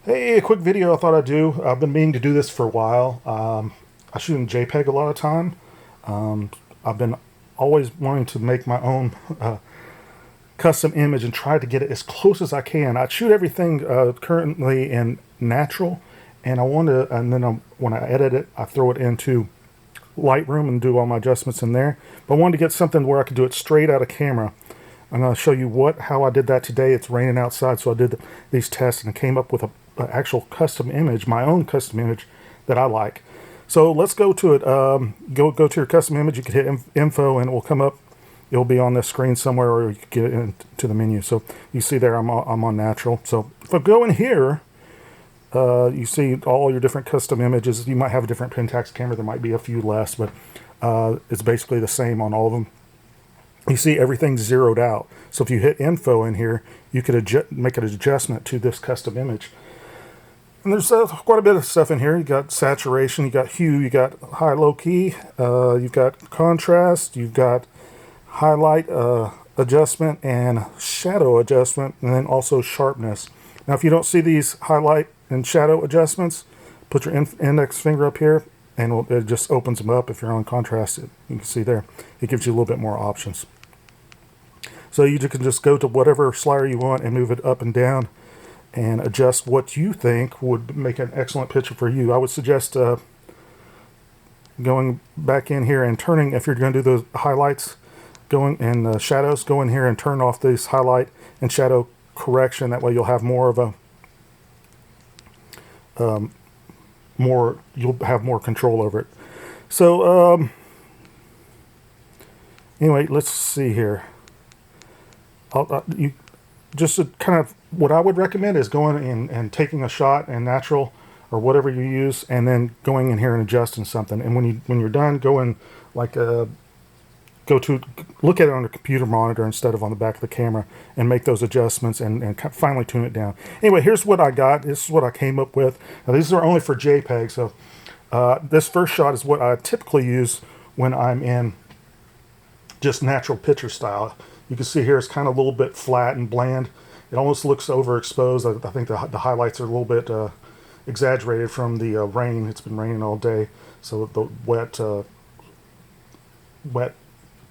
Hey, a quick video I thought I'd do. I've been meaning to do this for a while. I shoot in JPEG a lot of time. I've been always wanting to make my own custom image and try to get it as close as I can. I shoot everything currently in natural, and I want to, and then when I edit it, I throw it into Lightroom and do all my adjustments in there. But I wanted to get something where I could do it straight out of camera. I'm going to show you how I did that today. It's raining outside, so I did these tests and came up with an actual custom image, my own custom image that I like. So let's go to it. Go to your custom image. You can hit info and it will come up. It'll be on the screen somewhere, or you can get it into the menu. So you see there I'm on natural. So if I go in here, you see all your different custom images. You might have a different Pentax camera. There might be a few less, but it's basically the same on all of them. You see everything's zeroed out. So if you hit info in here, you could make an adjustment to this custom image. And there's quite a bit of stuff in here. You got saturation, you got hue, you got high, low key, you've got contrast, you've got highlight adjustment and shadow adjustment, and then also sharpness. Now if you don't see these highlight and shadow adjustments, put your index finger up here and it just opens them up. If you're on contrast, you can see there, it gives you a little bit more options. So you can just go to whatever slider you want and move it up and down and adjust what you think would make an excellent picture for you. I would suggest going back in here and turning, if you're going to do the highlights, going in shadows, go in here and turn off this highlight and shadow correction. That way you'll have more of a you'll have more control over it. So anyway, let's see here. Just to kind of, what I would recommend is going in and taking a shot in natural or whatever you use, and then going in here and adjusting something. And when you're done, go in like look at it on the computer monitor instead of on the back of the camera, and make those adjustments and finally tune it down. Anyway, here's what I got. This is what I came up with. Now, these are only for JPEG, so this first shot is what I typically use when I'm in just natural picture style. You can see here it's kind of a little bit flat and bland. It almost looks overexposed. I think the highlights are a little bit exaggerated from the rain. It's been raining all day, so the wet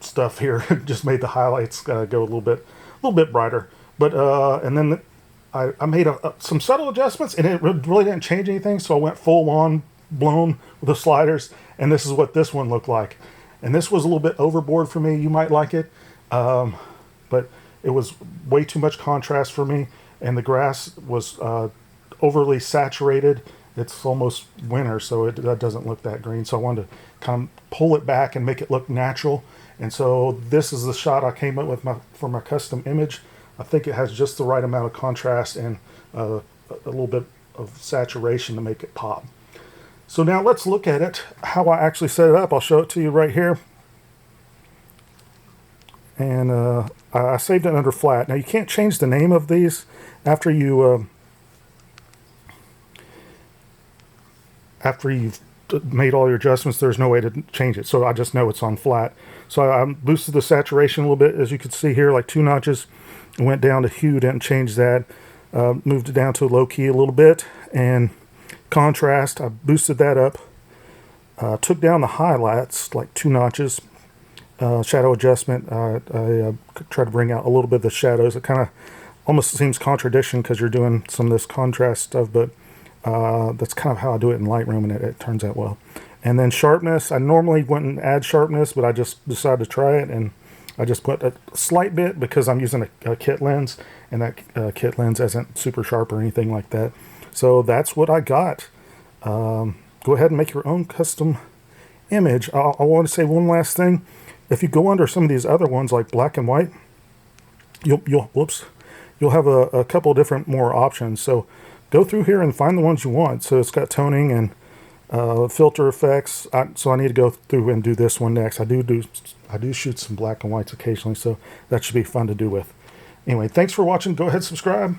stuff here just made the highlights go a little bit brighter. But and then I made some subtle adjustments, and it really didn't change anything. So I went full on blown with the sliders, and this is what this one looked like. And this was a little bit overboard for me. You might like it. But it was way too much contrast for me, and the grass was overly saturated. It's almost winter, so that doesn't look that green. So I wanted to kind of pull it back and make it look natural. And so this is the shot I came up with for my custom image. I think it has just the right amount of contrast and a little bit of saturation to make it pop. So now let's look at it, how I actually set it up. I'll show it to you right here. And I saved it under flat. Now you can't change the name of these after you've made all your adjustments. There's no way to change it, so I just know it's on flat. So I boosted the saturation a little bit, as you can see here, like 2 notches. Went down to hue, didn't change that. Moved it down to low key a little bit, and contrast, I boosted that up. Took down the highlights like 2 notches. Shadow adjustment, I try to bring out a little bit of the shadows. It kind of almost seems contradiction because you're doing some of this contrast stuff, but that's kind of how I do it in Lightroom, and it turns out well. And then sharpness, I normally wouldn't add sharpness, but I just decided to try it, and I just put a slight bit because I'm using a kit lens, and that kit lens isn't super sharp or anything like that. So that's what I got. Go ahead and make your own custom image. I want to say one last thing. If you go under some of these other ones like black and white, you'll have a couple different more options. So go through here and find the ones you want. So it's got toning and filter effects. So I need to go through and do this one next. I do shoot some black and whites occasionally, so that should be fun to do with. Anyway, thanks for watching. Go ahead, subscribe.